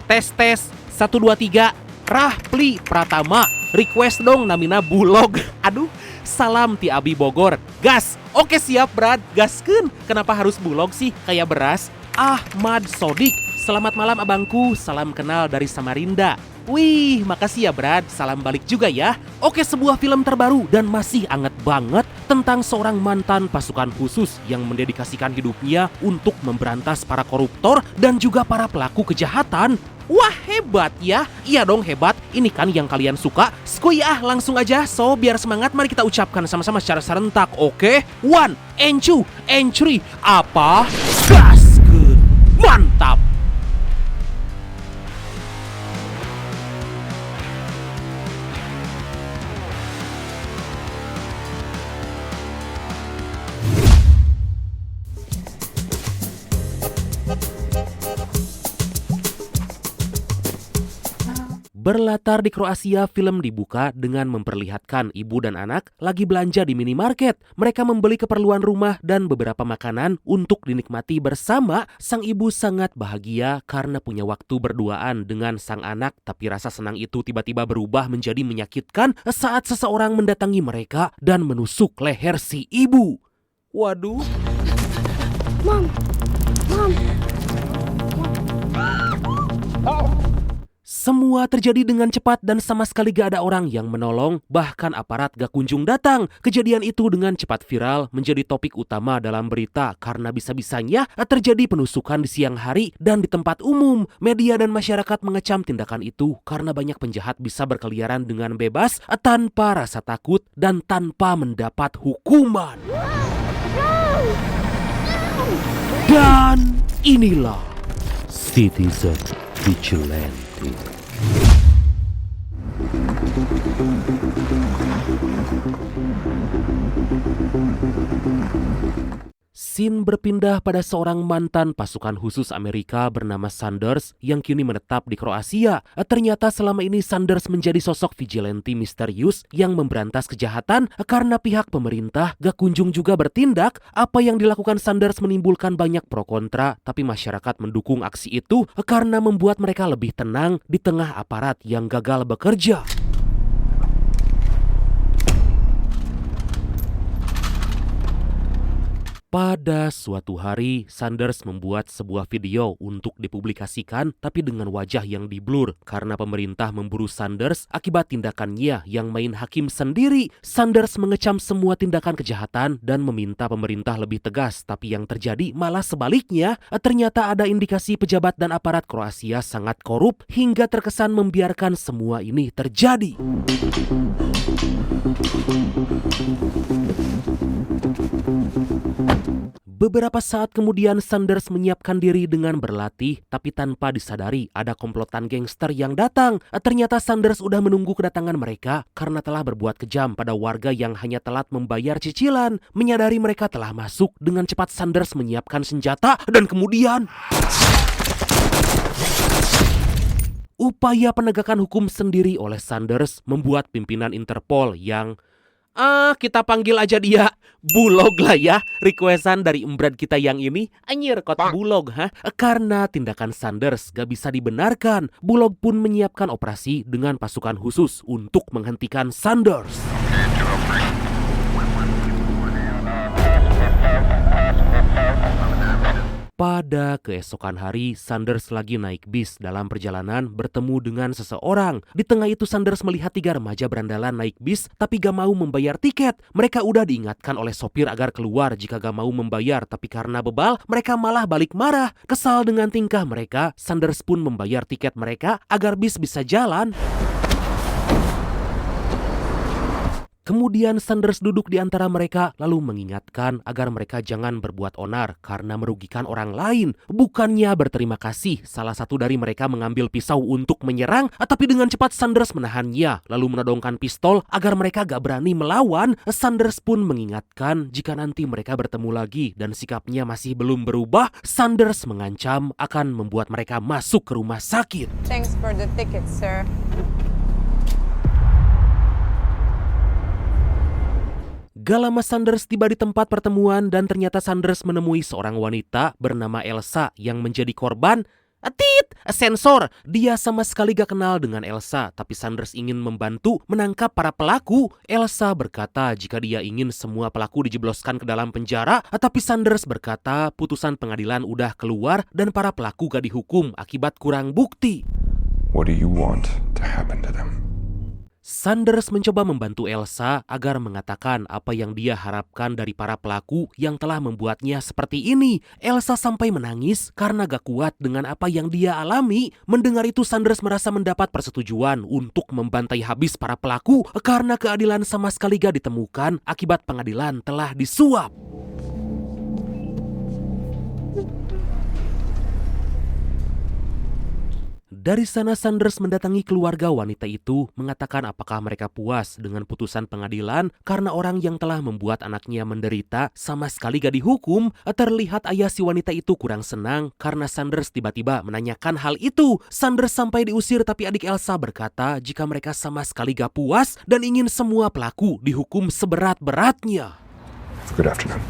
Tes 1 2 3. Rahpli Pratama. Request dong namina Bulog. Aduh, salam ti Abi Bogor. Gas. Oke siap Brad, gaskeun. Kenapa harus Bulog sih? Kayak beras. Ahmad Sodik. Selamat malam abangku, salam kenal dari Samarinda. Wih, makasih ya Brad, salam balik juga ya. Oke, sebuah film terbaru dan masih anget banget tentang seorang mantan pasukan khusus yang mendedikasikan hidupnya untuk memberantas para koruptor dan juga para pelaku kejahatan. Wah, hebat ya. Iya dong hebat, ini kan yang kalian suka. Skuy langsung aja, so biar semangat mari kita ucapkan sama-sama secara serentak, oke? 1, and 2, and 3, apa? Gaskeun, mantap! Berlatar di Kroasia, film dibuka dengan memperlihatkan ibu dan anak lagi belanja di minimarket. Mereka membeli keperluan rumah dan beberapa makanan untuk dinikmati bersama. Sang ibu sangat bahagia karena punya waktu berduaan dengan sang anak, tapi rasa senang itu tiba-tiba berubah menjadi menyakitkan saat seseorang mendatangi mereka dan menusuk leher si ibu. Waduh. Mom. Semua terjadi dengan cepat dan sama sekali gak ada orang yang menolong, bahkan aparat gak kunjung datang. Kejadian itu dengan cepat viral menjadi topik utama dalam berita karena bisa-bisanya terjadi penusukan di siang hari dan di tempat umum. Media dan masyarakat mengecam tindakan itu karena banyak penjahat bisa berkeliaran dengan bebas tanpa rasa takut dan tanpa mendapat hukuman. Dan inilah Citizen Vigilante. Scene berpindah pada seorang mantan pasukan khusus Amerika bernama Sanders yang kini menetap di Kroasia. Ternyata selama ini Sanders menjadi sosok vigilante misterius yang memberantas kejahatan karena pihak pemerintah gak kunjung juga bertindak. Apa yang dilakukan Sanders menimbulkan banyak pro kontra, tapi masyarakat mendukung aksi itu karena membuat mereka lebih tenang di tengah aparat yang gagal bekerja. Pada suatu hari, Sanders membuat sebuah video untuk dipublikasikan tapi dengan wajah yang diblur karena pemerintah memburu Sanders akibat tindakannya yang main hakim sendiri. Sanders mengecam semua tindakan kejahatan dan meminta pemerintah lebih tegas, tapi yang terjadi malah sebaliknya. Ternyata ada indikasi pejabat dan aparat Kroasia sangat korup hingga terkesan membiarkan semua ini terjadi. Beberapa saat kemudian Sanders menyiapkan diri dengan berlatih, tapi tanpa disadari ada komplotan gangster yang datang. Ternyata Sanders udah menunggu kedatangan mereka karena telah berbuat kejam pada warga yang hanya telat membayar cicilan. Menyadari mereka telah masuk, dengan cepat Sanders menyiapkan senjata dan kemudian upaya penegakan hukum sendiri oleh Sanders membuat pimpinan Interpol yang kita panggil aja dia Bulog lah ya. Requestan dari embran kita yang ini, anjir kot Bulog Karena tindakan Sanders gak bisa dibenarkan, Bulog pun menyiapkan operasi dengan pasukan khusus untuk menghentikan Sanders. Pada keesokan hari, Sanders lagi naik bis dalam perjalanan bertemu dengan seseorang. Di tengah itu Sanders melihat 3 remaja berandalan naik bis tapi gak mau membayar tiket. Mereka udah diingatkan oleh sopir agar keluar jika gak mau membayar, tapi karena bebal mereka malah balik marah. Kesal dengan tingkah mereka, Sanders pun membayar tiket mereka agar bis bisa jalan. Kemudian Sanders duduk di antara mereka lalu mengingatkan agar mereka jangan berbuat onar karena merugikan orang lain. Bukannya berterima kasih, salah satu dari mereka mengambil pisau untuk menyerang, tapi dengan cepat Sanders menahannya lalu menodongkan pistol agar mereka gak berani melawan. Sanders pun mengingatkan jika nanti mereka bertemu lagi dan sikapnya masih belum berubah, Sanders mengancam akan membuat mereka masuk ke rumah sakit. Thanks for the ticket, sir. Gak lama Sanders tiba di tempat pertemuan dan ternyata Sanders menemui seorang wanita bernama Elsa yang menjadi korban. Tit, sensor. Dia sama sekali gak kenal dengan Elsa, tapi Sanders ingin membantu menangkap para pelaku. Elsa berkata jika dia ingin semua pelaku dijebloskan ke dalam penjara, tapi Sanders berkata putusan pengadilan udah keluar dan para pelaku gak dihukum akibat kurang bukti. What do you want to happen to them? Sanders mencoba membantu Elsa agar mengatakan apa yang dia harapkan dari para pelaku yang telah membuatnya seperti ini. Elsa sampai menangis karena gak kuat dengan apa yang dia alami. Mendengar itu Sanders merasa mendapat persetujuan untuk membantai habis para pelaku karena keadilan sama sekali gak ditemukan akibat pengadilan telah disuap. Dari sana Sanders mendatangi keluarga wanita itu mengatakan apakah mereka puas dengan putusan pengadilan karena orang yang telah membuat anaknya menderita sama sekali gak dihukum. Terlihat ayah si wanita itu kurang senang karena Sanders tiba-tiba menanyakan hal itu. Sanders sampai diusir tapi adik Elsa berkata jika mereka sama sekali gak puas dan ingin semua pelaku dihukum seberat-beratnya. Good afternoon.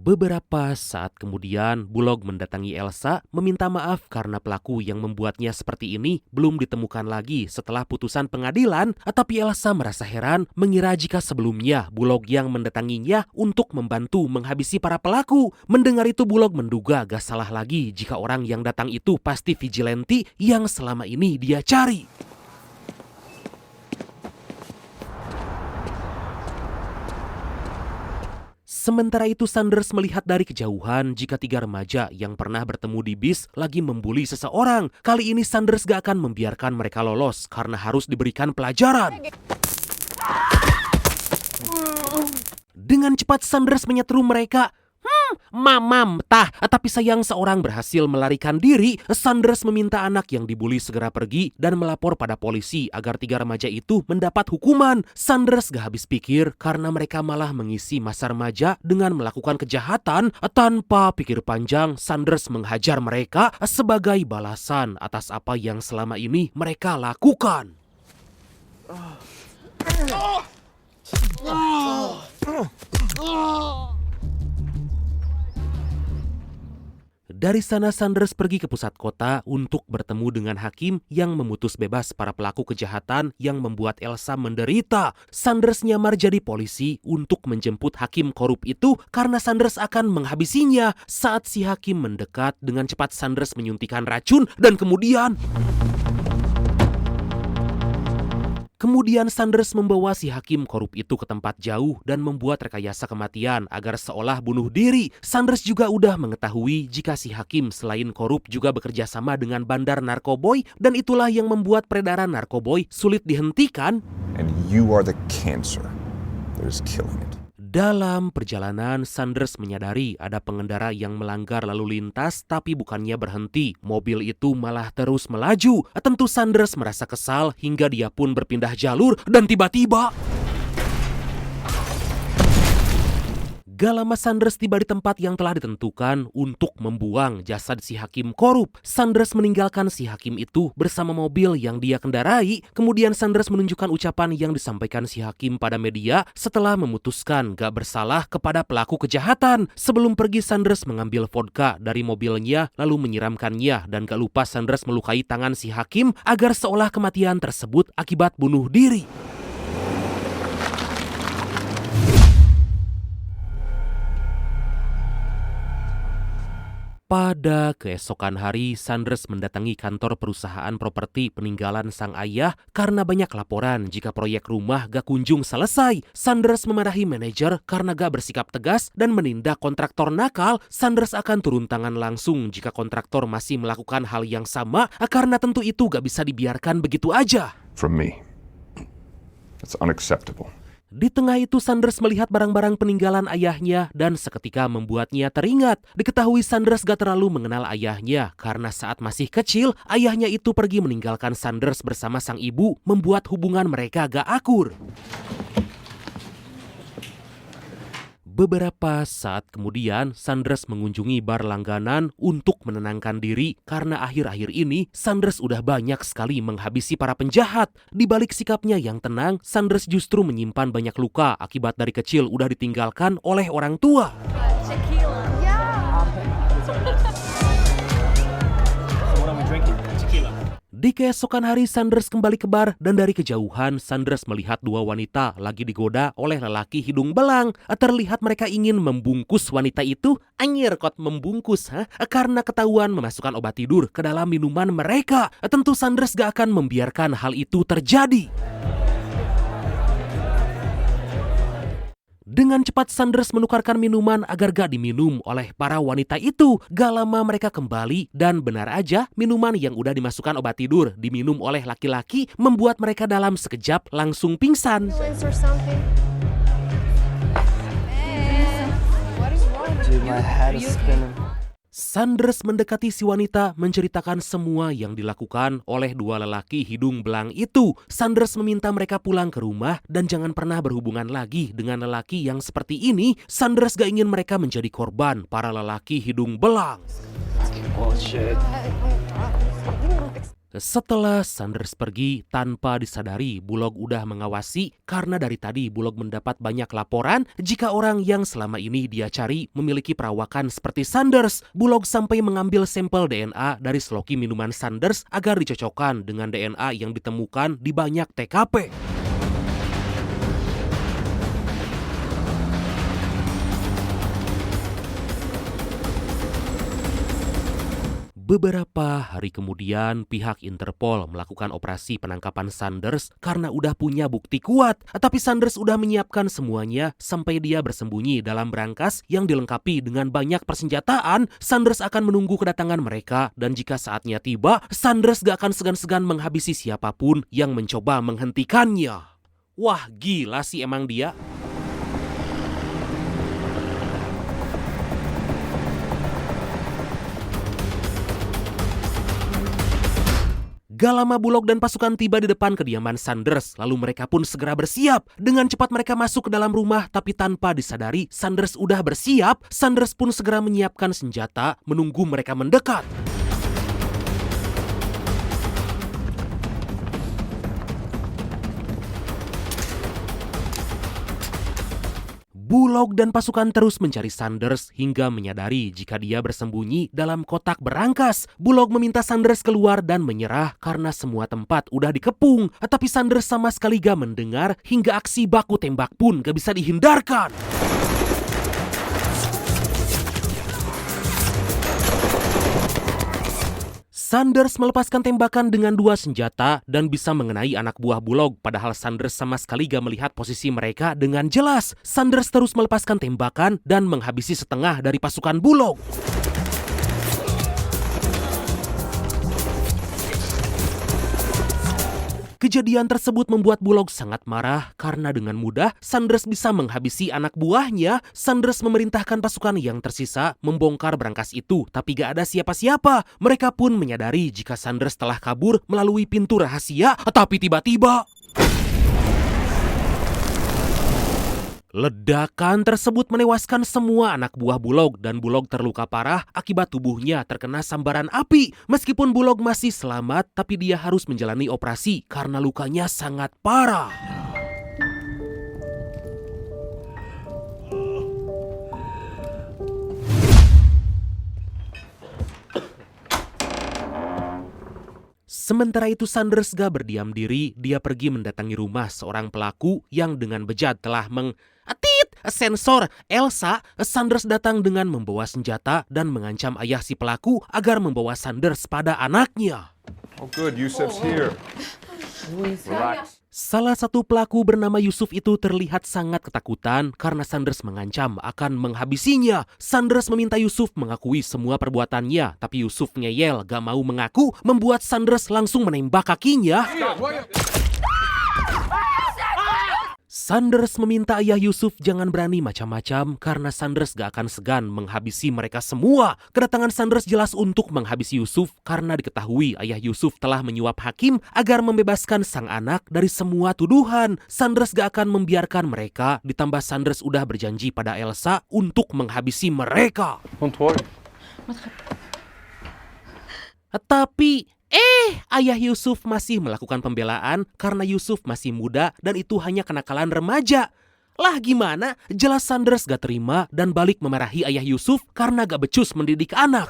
Beberapa saat kemudian, Bullock mendatangi Elsa meminta maaf karena pelaku yang membuatnya seperti ini belum ditemukan lagi setelah putusan pengadilan. Tapi Elsa merasa heran mengira jika sebelumnya Bullock yang mendatanginya untuk membantu menghabisi para pelaku. Mendengar itu Bullock menduga gak salah lagi jika orang yang datang itu pasti vigilante yang selama ini dia cari. Sementara itu Sanders melihat dari kejauhan jika 3 remaja yang pernah bertemu di bis lagi membuli seseorang. Kali ini Sanders gak akan membiarkan mereka lolos karena harus diberikan pelajaran. Dengan cepat Sanders menyetru mereka. Mamam, tah. Tapi sayang seorang berhasil melarikan diri. Sanders meminta anak yang dibuli segera pergi dan melapor pada polisi agar 3 remaja itu mendapat hukuman. Sanders gak habis pikir karena mereka malah mengisi masa remaja dengan melakukan kejahatan. Tanpa pikir panjang, Sanders menghajar mereka sebagai balasan atas apa yang selama ini mereka lakukan. Dari sana Sanders pergi ke pusat kota untuk bertemu dengan hakim yang memutus bebas para pelaku kejahatan yang membuat Elsa menderita. Sanders nyamar jadi polisi untuk menjemput hakim korup itu karena Sanders akan menghabisinya. Saat si hakim mendekat, dengan cepat Sanders menyuntikkan racun dan kemudian Sanders membawa si hakim korup itu ke tempat jauh dan membuat rekayasa kematian agar seolah bunuh diri. Sanders juga udah mengetahui jika si hakim selain korup juga bekerja sama dengan bandar narkoboy dan itulah yang membuat peredaran narkoboy sulit dihentikan. And you are the cancer that is killing it. Dalam perjalanan, Sanders menyadari ada pengendara yang melanggar lalu lintas tapi bukannya berhenti. Mobil itu malah terus melaju. Tentu Sanders merasa kesal hingga dia pun berpindah jalur dan tiba-tiba gak lama Sanders tiba di tempat yang telah ditentukan untuk membuang jasad si hakim korup. Sanders meninggalkan si hakim itu bersama mobil yang dia kendarai. Kemudian Sanders menunjukkan ucapan yang disampaikan si hakim pada media setelah memutuskan gak bersalah kepada pelaku kejahatan. Sebelum pergi Sanders mengambil vodka dari mobilnya lalu menyiramkannya dan gak lupa Sanders melukai tangan si hakim agar seolah kematian tersebut akibat bunuh diri. Pada keesokan hari, Sanders mendatangi kantor perusahaan properti peninggalan sang ayah karena banyak laporan jika proyek rumah gak kunjung selesai. Sanders memarahi manajer karena gak bersikap tegas dan menindak kontraktor nakal. Sanders akan turun tangan langsung jika kontraktor masih melakukan hal yang sama karena tentu itu gak bisa dibiarkan begitu aja. From me. It's unacceptable. Di tengah itu Sanders melihat barang-barang peninggalan ayahnya dan seketika membuatnya teringat. Diketahui Sanders gak terlalu mengenal ayahnya karena saat masih kecil, ayahnya itu pergi meninggalkan Sanders bersama sang ibu, membuat hubungan mereka gak akur. Beberapa saat kemudian, Sanders mengunjungi bar langganan untuk menenangkan diri karena akhir-akhir ini Sanders udah banyak sekali menghabisi para penjahat. Di balik sikapnya yang tenang, Sanders justru menyimpan banyak luka akibat dari kecil udah ditinggalkan oleh orang tua. Di keesokan hari Sanders kembali ke bar dan dari kejauhan Sanders melihat dua wanita lagi digoda oleh lelaki hidung belang. Terlihat mereka ingin membungkus wanita itu. Anjir kot membungkus karena ketahuan memasukkan obat tidur ke dalam minuman mereka. Tentu Sanders gak akan membiarkan hal itu terjadi. Dengan cepat Sanders menukarkan minuman agar gak diminum oleh para wanita itu. Gak lama mereka kembali dan benar aja minuman yang udah dimasukkan obat tidur diminum oleh laki-laki membuat mereka dalam sekejap langsung pingsan. Or something. Hey, what is wrong with Dude, you? my head is spinning. Sanders mendekati si wanita menceritakan semua yang dilakukan oleh dua lelaki hidung belang itu. Sanders meminta mereka pulang ke rumah dan jangan pernah berhubungan lagi dengan lelaki yang seperti ini. Sanders gak ingin mereka menjadi korban para lelaki hidung belang. Bullshit. Setelah Sanders pergi tanpa disadari, Bulog udah mengawasi karena dari tadi Bulog mendapat banyak laporan jika orang yang selama ini dia cari memiliki perawakan seperti Sanders. Bulog sampai mengambil sampel DNA dari seloki minuman Sanders agar dicocokkan dengan DNA yang ditemukan di banyak TKP. Beberapa hari kemudian, pihak Interpol melakukan operasi penangkapan Sanders karena udah punya bukti kuat. Tapi Sanders udah menyiapkan semuanya sampai dia bersembunyi dalam brankas yang dilengkapi dengan banyak persenjataan. Sanders akan menunggu kedatangan mereka dan jika saatnya tiba, Sanders gak akan segan-segan menghabisi siapapun yang mencoba menghentikannya. Wah, gila sih emang dia. Gak lama Bulog dan pasukan tiba di depan kediaman Sanders, lalu mereka pun segera bersiap. Dengan cepat mereka masuk ke dalam rumah, tapi tanpa disadari Sanders udah bersiap. Sanders pun segera menyiapkan senjata, menunggu mereka mendekat. Bulog dan pasukan terus mencari Sanders hingga menyadari jika dia bersembunyi dalam kotak berangkas. Bulog meminta Sanders keluar dan menyerah karena semua tempat udah dikepung. Tapi Sanders sama sekali gak mendengar hingga aksi baku tembak pun gak bisa dihindarkan. Sanders melepaskan tembakan dengan dua senjata dan bisa mengenai anak buah Bulog. Padahal Sanders sama sekali gak melihat posisi mereka dengan jelas. Sanders terus melepaskan tembakan dan menghabisi setengah dari pasukan Bulog. Kejadian tersebut membuat Bulog sangat marah karena dengan mudah Sanders bisa menghabisi anak buahnya. Sanders memerintahkan pasukan yang tersisa membongkar brankas itu, tapi gak ada siapa-siapa. Mereka pun menyadari jika Sanders telah kabur melalui pintu rahasia, tapi tiba-tiba ledakan tersebut menewaskan semua anak buah Bulog dan Bulog terluka parah akibat tubuhnya terkena sambaran api. Meskipun Bulog masih selamat, tapi dia harus menjalani operasi karena lukanya sangat parah. Sementara itu Sanders gak berdiam diri, dia pergi mendatangi rumah seorang pelaku yang dengan bejat telah sensor Elsa. Sanders datang dengan membawa senjata dan mengancam ayah si pelaku agar membawa Sanders pada anaknya. Oh good, Yusuf's here. Relax. Salah satu pelaku bernama Yusuf itu terlihat sangat ketakutan karena Sanders mengancam akan menghabisinya. Sanders meminta Yusuf mengakui semua perbuatannya, tapi Yusuf ngeyel gak mau mengaku, membuat Sanders langsung menembak kakinya. Sanders meminta ayah Yusuf jangan berani macam-macam karena Sanders gak akan segan menghabisi mereka semua. Kedatangan Sanders jelas untuk menghabisi Yusuf karena diketahui ayah Yusuf telah menyuap hakim agar membebaskan sang anak dari semua tuduhan. Sanders gak akan membiarkan mereka, ditambah Sanders udah berjanji pada Elsa untuk menghabisi mereka. Tapi ayah Yusuf masih melakukan pembelaan karena Yusuf masih muda dan itu hanya kenakalan remaja. Lah gimana? Jelas Sanders gak terima dan balik memarahi ayah Yusuf karena gak becus mendidik anak.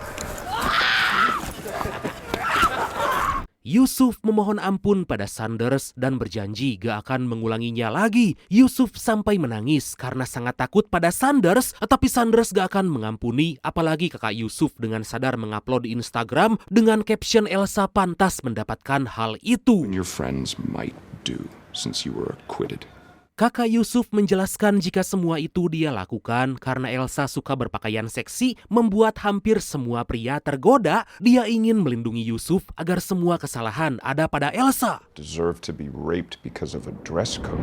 Yusuf memohon ampun pada Sanders dan berjanji gak akan mengulanginya lagi. Yusuf sampai menangis karena sangat takut pada Sanders, tapi Sanders gak akan mengampuni, apalagi kakak Yusuf dengan sadar mengupload di Instagram dengan caption Elsa pantas mendapatkan hal itu. And your friends might do, since you were acquitted. Kakak Yusuf menjelaskan jika semua itu dia lakukan karena Elsa suka berpakaian seksi, membuat hampir semua pria tergoda. Dia ingin melindungi Yusuf agar semua kesalahan ada pada Elsa. Deserve to be raped because of a dress code.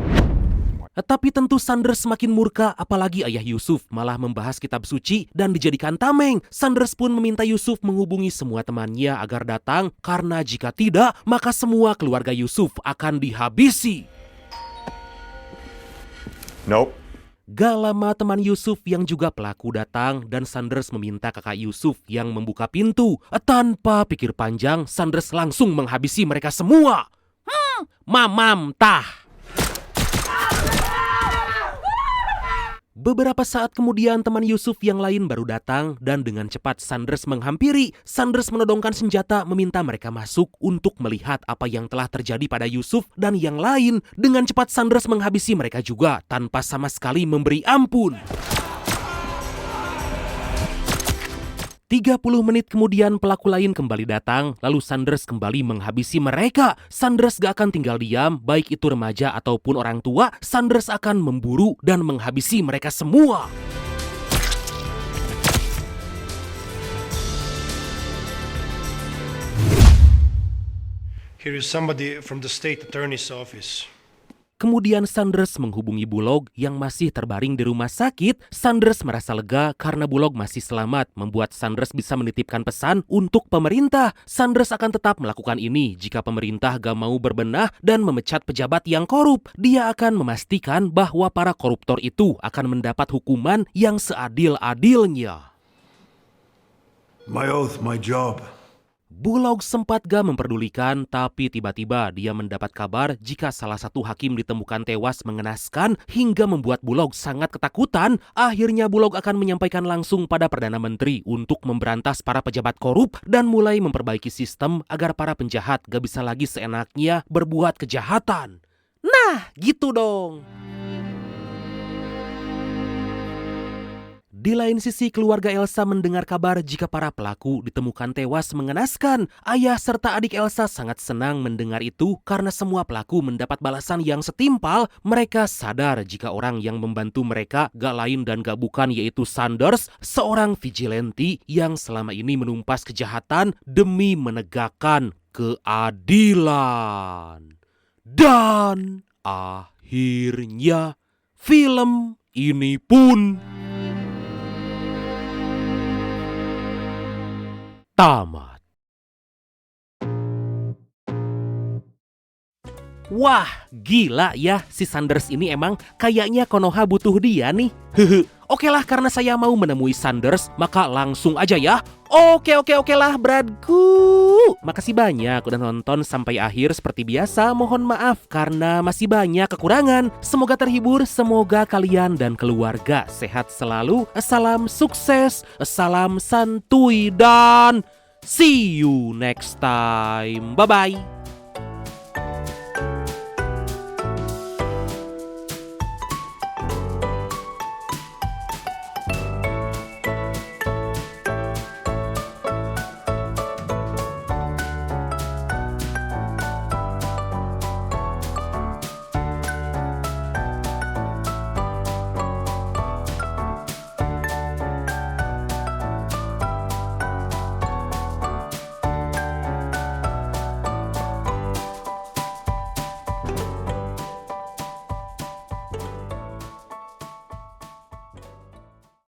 Tapi tentu Sanders semakin murka, apalagi ayah Yusuf malah membahas kitab suci dan dijadikan tameng. Sanders pun meminta Yusuf menghubungi semua temannya agar datang, karena jika tidak, maka semua keluarga Yusuf akan dihabisi. Nope. Gak lama teman Yusuf yang juga pelaku datang dan Sanders meminta kakak Yusuf yang membuka pintu. Tanpa pikir panjang, Sanders langsung menghabisi mereka semua. Mamam tah. Beberapa saat kemudian teman Yusuf yang lain baru datang dan dengan cepat Sanders menghampiri. Sanders menodongkan senjata meminta mereka masuk untuk melihat apa yang telah terjadi pada Yusuf dan yang lain. Dengan cepat Sanders menghabisi mereka juga tanpa sama sekali memberi ampun. 30 menit kemudian pelaku lain kembali datang, lalu Sanders kembali menghabisi mereka. Sanders gak akan tinggal diam, baik itu remaja ataupun orang tua. Sanders akan memburu dan menghabisi mereka semua. Here is somebody from the state attorney's office. Kemudian Sanders menghubungi Bulog yang masih terbaring di rumah sakit. Sanders merasa lega karena Bulog masih selamat, membuat Sanders bisa menitipkan pesan untuk pemerintah. Sanders akan tetap melakukan ini jika pemerintah gak mau berbenah dan memecat pejabat yang korup. Dia akan memastikan bahwa para koruptor itu akan mendapat hukuman yang seadil-adilnya. My oath, my job. Bulog sempat gak memperdulikan, tapi tiba-tiba dia mendapat kabar jika salah satu hakim ditemukan tewas mengenaskan hingga membuat Bulog sangat ketakutan. Akhirnya Bulog akan menyampaikan langsung pada Perdana Menteri untuk memberantas para pejabat korup dan mulai memperbaiki sistem agar para penjahat gak bisa lagi seenaknya berbuat kejahatan. Nah, gitu dong. Di lain sisi, keluarga Elsa mendengar kabar jika para pelaku ditemukan tewas mengenaskan. Ayah serta adik Elsa sangat senang mendengar itu karena semua pelaku mendapat balasan yang setimpal. Mereka sadar jika orang yang membantu mereka gak lain dan gak bukan yaitu Sanders, seorang vigilante yang selama ini menumpas kejahatan demi menegakkan keadilan. Dan akhirnya film ini pun tamat. Wah, gila ya si Sanders ini emang kayaknya Konoha butuh dia nih. Oke lah, karena saya mau menemui Sanders, maka langsung aja ya. Oke lah bradku. Makasih banyak udah nonton sampai akhir. Seperti biasa, mohon maaf karena masih banyak kekurangan. Semoga terhibur, semoga kalian dan keluarga sehat selalu. Salam sukses, salam santuy, dan see you next time. Bye-bye.